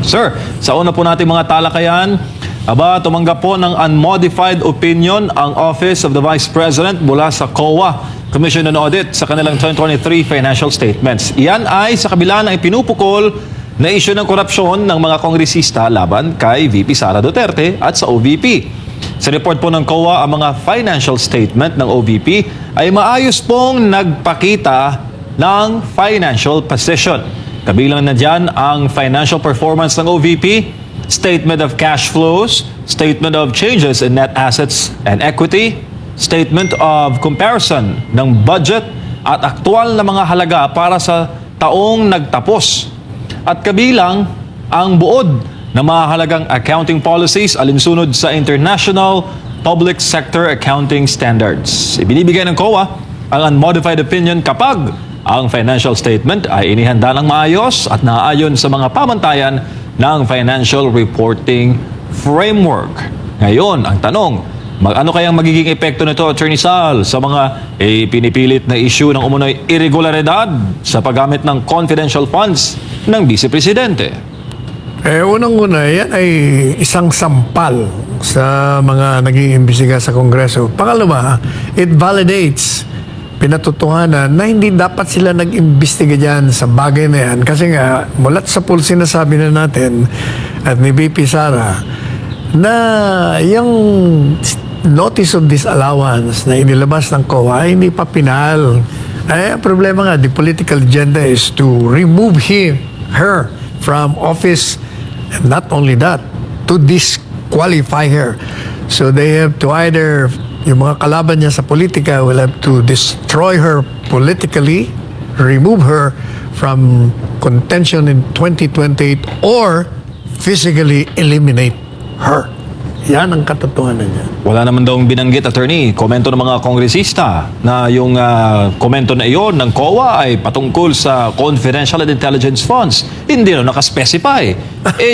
Sir, sa una po natin mga talakayan, tumanggap po ng unmodified opinion ang Office of the Vice President mula sa COA, Commission on Audit, sa kanilang 2023 financial statements. Iyan ay sa kabila ng ipinupukol na issue ng korupsyon ng mga kongresista laban kay VP Sara Duterte at sa OVP. Sa report po ng COA, ang mga financial statement ng OVP ay maayos pong nagpakita ng financial position. Kabilang na dyan ang financial performance ng OVP, statement of cash flows, statement of changes in net assets and equity, statement of comparison ng budget at aktual na mga halaga para sa taong nagtapos. At kabilang ang buod ng mga halagang accounting policies alinsunod sa International Public Sector Accounting Standards. Ibinibigay ng COA ang unmodified opinion kapag ang financial statement ay inihanda ng maayos at naaayon sa mga pamantayan ng Financial Reporting Framework. Ngayon, ang tanong, ano kayang magiging epekto nito, Attorney Sal, sa mga pinipilit na issue ng umunoy irregularidad sa paggamit ng confidential funds ng Vice Presidente? Unang-una, yan ay isang sampal sa mga nag-iimbestiga sa Kongreso. Pangalawa, it validates pinatutuhanan na hindi dapat sila nag-imbestiga dyan sa bagay na yan. Kasi nga, mulat sa pool sinasabi na natin at ni VP Sara na yung notice of disallowance na inilabas ng COA ay hindi pa pinal. Ang problema nga, the political agenda is to remove her from office. And not only that, to disqualify her. So they have to either, yung mga kalaban niya sa politika will have to destroy her politically, remove her from contention in 2028, or physically eliminate her. Yan ang katotohanan niya. Wala naman daw binanggit, attorney, komento ng mga kongresista na yung komento na iyon ng COA ay patungkol sa confidential and intelligence funds. Hindi na nakaspecify.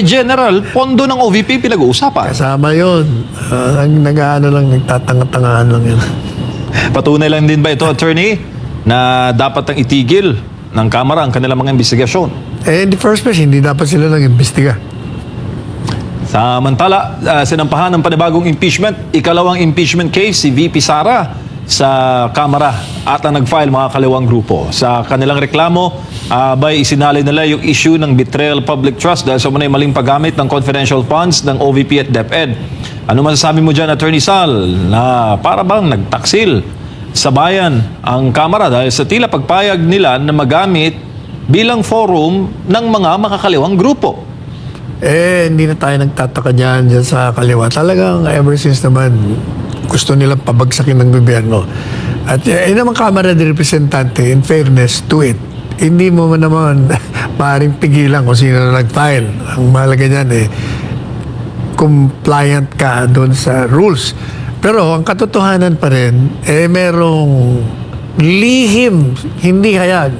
General, pondo ng OVP pinag-uusapan. Kasama yun. Nag-ano lang, nagtatanga-tangahan lang yun. Patunay lang din ba ito, attorney, na dapat nang itigil ng Kamara ang kanilang mga investigasyon? In the first place, hindi dapat sila nag-imbestiga. Samantala, sinampahan ng panibagong impeachment, ikalawang impeachment case si VP Sara sa Kamara at ang nag-file mga kaliwang grupo. Sa kanilang reklamo, isinalay nila yung issue ng betrayal public trust dahil sa munay maling paggamit ng confidential funds ng OVP at DepEd. Ano masasabi mo dyan, Attorney Sal, na para bang nagtaksil sa bayan ang Kamara dahil sa tila pagpayag nila na magamit bilang forum ng mga makakaliwang grupo? Hindi na tayo nagtataka dyan sa kaliwa. Talagang ever since naman, gusto nilang pabagsakin ng gobyerno. At naman Kamara de Representante, in fairness to it, hindi mo naman maaaring pigilan kung sino na nag-file. Ang mahalaga dyan compliant ka doon sa rules. Pero ang katotohanan pa rin, merong lihim, hindi hayag,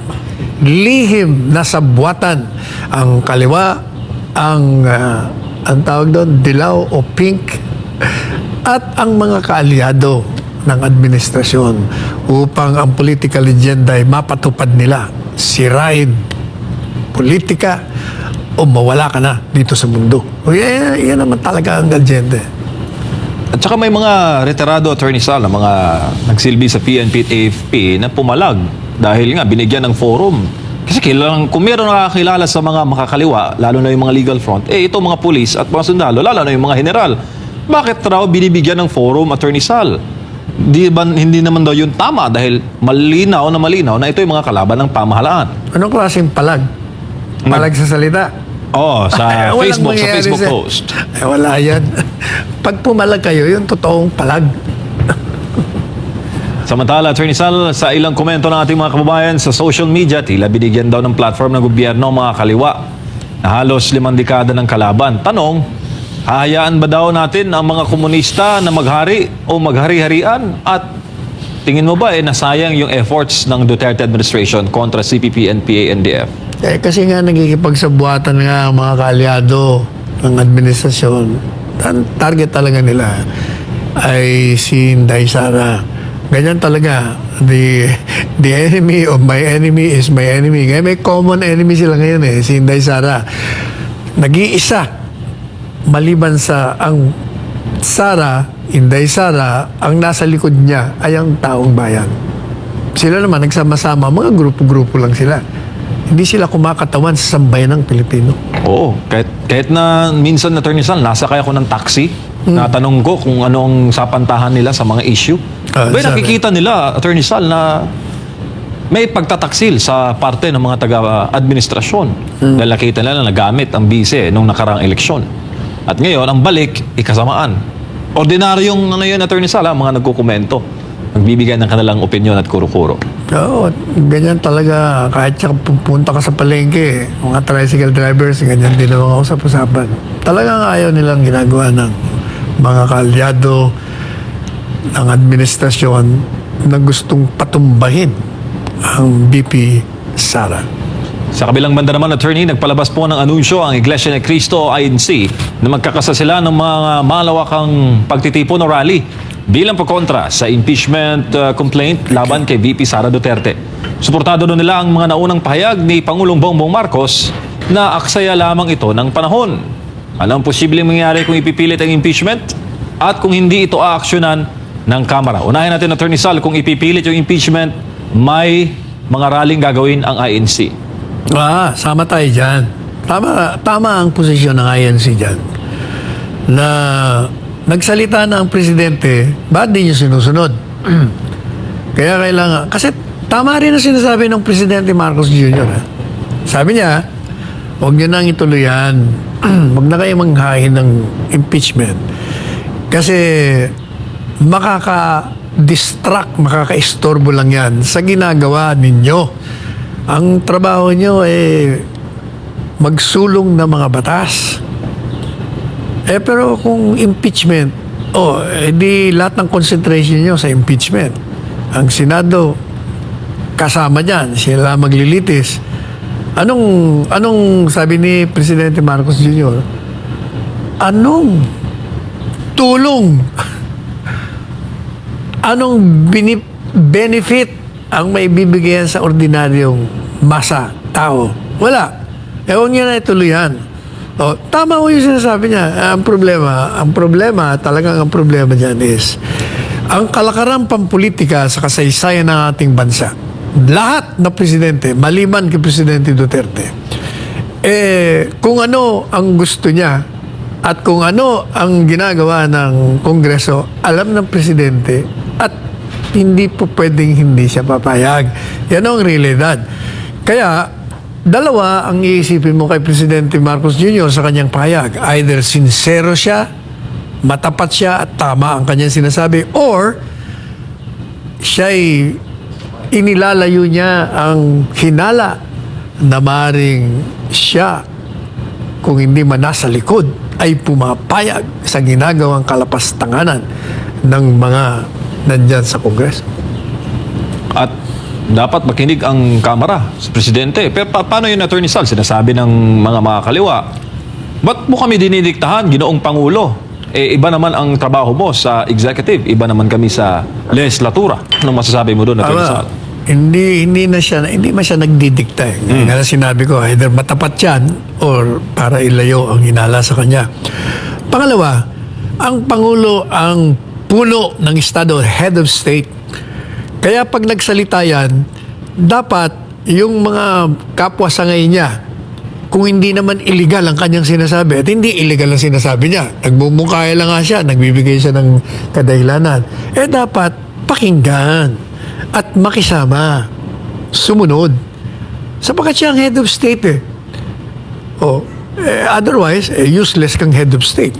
lihim na sabwatan ang kaliwa, ang tawag doon, dilaw o pink, at ang mga kaalyado ng administrasyon upang ang political agenda ay mapatupad nila, sirain politika o mawala ka na dito sa mundo. Yan naman talaga ang agenda. At saka may mga retirado, Attorney Sal, na mga nagsilbi sa PNP at AFP na pumalag dahil nga binigyan ng forum. Kasi kung meron nakakilala sa mga makakaliwa, lalo na yung mga legal front, ito mga pulis at mga sundalo, lalo na yung mga general. Bakit raw binibigyan ng forum, Attorney Sal? Hindi naman daw yun tama dahil malinaw na ito yung mga kalaban ng pamahalaan. Anong klaseng palag? Palag sa salita? Sa Facebook, sa Facebook post. Wala yan. Pag pumalag kayo, yung totoong palag. Samantala, Attorney Sal, sa ilang komento ng ating mga kababayan sa social media, tila binigyan daw ng platform ng gobyerno mga kaliwa na halos 5 dekada ng kalaban. Tanong, hahayaan ba daw natin ang mga komunista na maghari o maghari-harian? At tingin mo ba nasayang yung efforts ng Duterte administration kontra CPP, NPA, NDF? Kasi nga nagkikipagsabuatan nga ang mga kaalyado ng administrasyon. Ang target talaga nila ay si Inday Sara. Ganyan talaga. The enemy of my enemy is my enemy. Kaya may common enemy sila ngayon si Inday Sara. nag-iisa maliban sa ang Inday Sara, ang nasa likod niya ay ang taong bayan. Sila naman nagsama-sama, mga grupo-grupo lang sila. Hindi sila kumakatawan sa sambayan ng Pilipino. Oo, kahit na minsan, Attorney Sal, nasakay ako ng taxi, natanong ko kung ano ang sapantahan nila sa mga issue. Sabi. Nakikita nila, Attorney Sal, na may pagtataksil sa parte ng mga taga-administrasyon. Dahil nakita nila na nagamit ang bise nung nakaraang eleksyon. At ngayon, ang balik, ikasamaan. Ordinaryong Attorney Sal, mga nagkukomento, nagbibigay ng kanilang opinion at kuro-kuro. Oo, ganyan talaga. Kahit siya pupunta ka sa palengke, mga tricycle drivers, ganyan din ang mga usap-usapan. Talagang ayaw nilang ginagawa ng mga kaalyado ng administrasyon na gustong patumbahin ang BP Sara. Sa kabilang banda naman, Attorney, nagpalabas po ng anunsyo ang Iglesia ni Cristo o INC na magkakasa sila ng mga malawakang pagtitipon o rally bilang pagkontra sa impeachment complaint laban kay VP Sara Duterte. Suportado doon nila ang mga naunang pahayag ni Pangulong Bongbong Marcos na aksaya lamang ito ng panahon. Ano ang posibleng mangyari kung ipipilit ang impeachment at kung hindi ito aaksyonan ng Kamara? Unahin natin, Attorney Sal, kung ipipilit yung impeachment, may mga rallying gagawin ang INC. Sama tayo dyan. Tama ang posisyon ng INC dyan. Na nagsalita na ang presidente, ba't di niyo sinusunod? Kaya kailangan, kasi tama rin ang sinasabi ng Presidente Marcos Jr. Sabi niya, huwag niyo nang ituloy yan. Huwag na kayo manghahin ng impeachment. Kasi makaka-distract, makaka-istorbo lang yan sa ginagawa ninyo. Ang trabaho nyo magsulong ng mga batas. Pero kung impeachment, di lahat ng concentration nyo sa impeachment. Ang Senado, kasama dyan, sila maglilitis. Anong sabi ni Presidente Marcos Jr.? Anong tulong? Anong benefit ang may bibigyan sa ordinaryong masa, tao? Wala. Huwag niya na ituloyan. Tama ko yung sinasabi niya. Ang problema dyan is, ang kalakaran pampolitika sa kasaysayan ng ating bansa, lahat na presidente, maliban kay Presidente Duterte, kung ano ang gusto niya at kung ano ang ginagawa ng Kongreso, alam ng presidente at hindi po pwedeng hindi siya papayag. Yan ang realidad. Kaya, dalawa ang iisipin mo kay Presidente Marcos Jr. sa kanyang pahayag. Either sincero siya, matapat siya at tama ang kanyang sinasabi, or siya'y inilalayo niya ang hinala na maring siya, kung hindi man nasa likod, ay pumapayag sa ginagawang kalapastanganan ng mga nandyan sa Kongreso. At dapat makinig ang Kamara sa Presidente. Pero paano yun, Attorney Sal? Sinasabi ng mga kaliwa, ba't mo kami dinidiktahan, Ginoong Pangulo? Iba naman ang trabaho mo sa executive, iba naman kami sa legislatura. Anong masasabi mo doon, Attorney Sal? Hindi man siya nagdidikta. Nga sinabi ko, either matapat yan or para ilayo ang hinala sa kanya. Pangalawa, ang Pangulo ang puno ng Estado, head of state. Kaya pag nagsalita yan, dapat yung mga kapwa-sangay niya, kung hindi naman illegal ang kanyang sinasabi, at hindi illegal ang sinasabi niya, nagmumukaya lang nga siya, nagbibigay siya ng kadahilanan, dapat pakinggan at makisama, sumunod. Sapagkat siya ang head of state otherwise, useless kang head of state.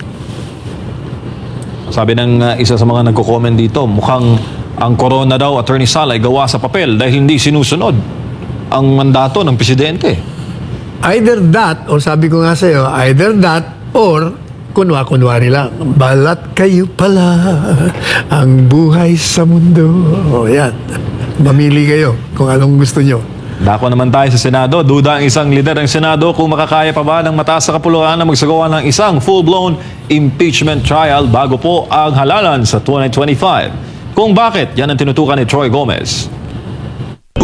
Sabi ng isa sa mga nagko-comment dito, mukhang ang corona daw, Attorney Sal, ay gawa sa papel dahil hindi sinusunod ang mandato ng presidente. Either that, or sabi ko nga sa'yo, either that, or kunwari lang, balat kayo pala ang buhay sa mundo. Yan. Mamili kayo kung anong gusto nyo. Dako naman tayo sa Senado. Duda ang isang lider ng Senado kung makakaya pa ba ng mataas sa kapuluan na magsagawa ng isang full-blown impeachment trial bago po ang halalan sa 2025. Kung bakit, yan ang tinutukan ni Troy Gomez.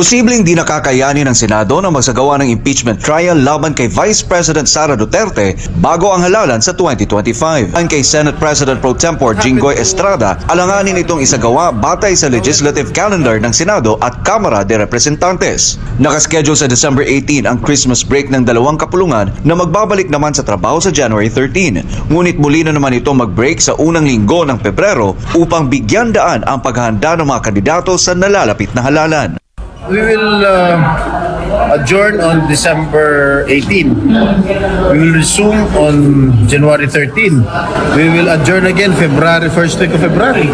Posibleng di nakakayanin ng Senado na magsagawa ng impeachment trial laban kay Vice President Sara Duterte bago ang halalan sa 2025. Ang kay Senate President Pro Tempore Jinggoy Estrada, alanganin itong isagawa batay sa legislative calendar ng Senado at Kamara de Representantes. Nakaschedule sa December 18 ang Christmas break ng dalawang kapulungan na magbabalik naman sa trabaho sa January 13. Ngunit muli na naman ito mag-break sa unang linggo ng Pebrero upang bigyan daan ang paghahanda ng mga kandidato sa nalalapit na halalan. We will adjourn on December 18. We will resume on January 13. We will adjourn again first week of February.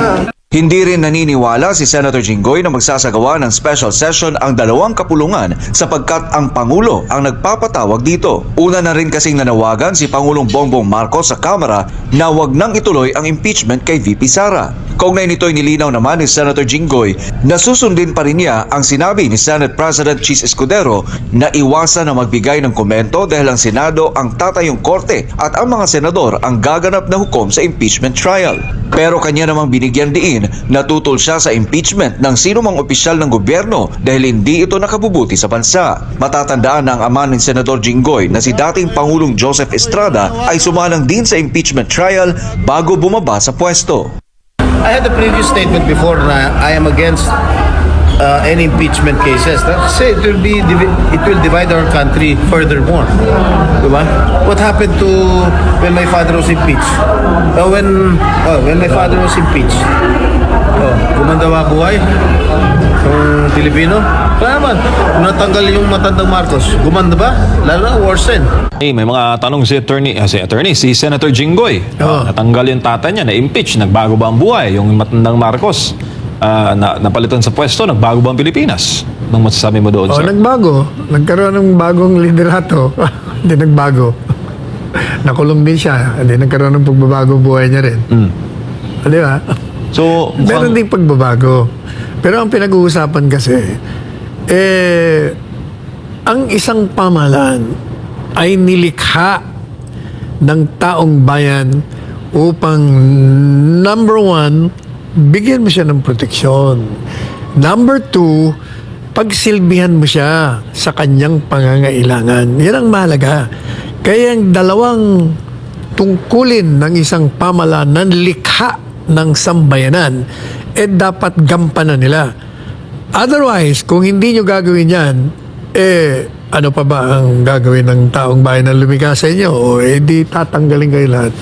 Hindi rin naniniwala si Senator Jinggoy na magsasagawa ng special session ang dalawang kapulungan sapagkat ang Pangulo ang nagpapatawag dito. Una na rin kasing nanawagan si Pangulong Bongbong Marcos sa Kamara na wag nang ituloy ang impeachment kay VP Sara. Kaugnay nito'y nilinaw naman ni Senator Jinggoy na susundin pa rin niya ang sinabi ni Senate President Chis Escudero na iwasan na magbigay ng komento dahil ang Senado ang tatayong korte at ang mga senador ang gaganap na hukom sa impeachment trial. Pero kanya namang binigyan diin na tutol siya sa impeachment ng sino mang opisyal ng gobyerno dahil hindi ito nakabubuti sa bansa. Matatandaan na ang ama ni Senador Jinggoy na si dating Pangulong Joseph Estrada ay sumalang din sa impeachment trial bago bumaba sa pwesto. I had a previous statement before na I am against any impeachment cases. Kasi it will divide our country furthermore. Diba? What happened to when my father was impeached? When my father was impeached, gumanda ba buhay ng Pilipino? Kaya naman, kung natanggal yung matandang Marcos, gumanda ba? Lalo na, worsen. Hey, may mga tanong si Senator Jinggoy. Natanggal yung tatay niya, na-impeach, nagbago ba ang buhay? Yung matandang Marcos, napalitan sa pwesto, nagbago ba ang Pilipinas? Anong masasabi mo doon, sir? Nagbago. Nagkaroon ng bagong liderato. Hindi nagbago. Nakulong din siya. Hindi nagkaroon ng pagbabago buhay niya rin. Di ba? So, Meron ding pagbabago. Pero ang pinag-uusapan kasi, ang isang pamahalaan ay nilikha ng taong bayan upang, number one, bigyan mo siya ng proteksyon. Number two, pagsilbihan mo siya sa kanyang pangangailangan. Yan ang mahalaga. Kaya ang dalawang tungkulin ng isang pamahalaan na likha ng sambayanan, dapat gampanan nila. Otherwise, kung hindi nyo gagawin yan, ano pa ba ang gagawin ng taong bayan na lumikha sa inyo? O di tatanggalin kayo lahat.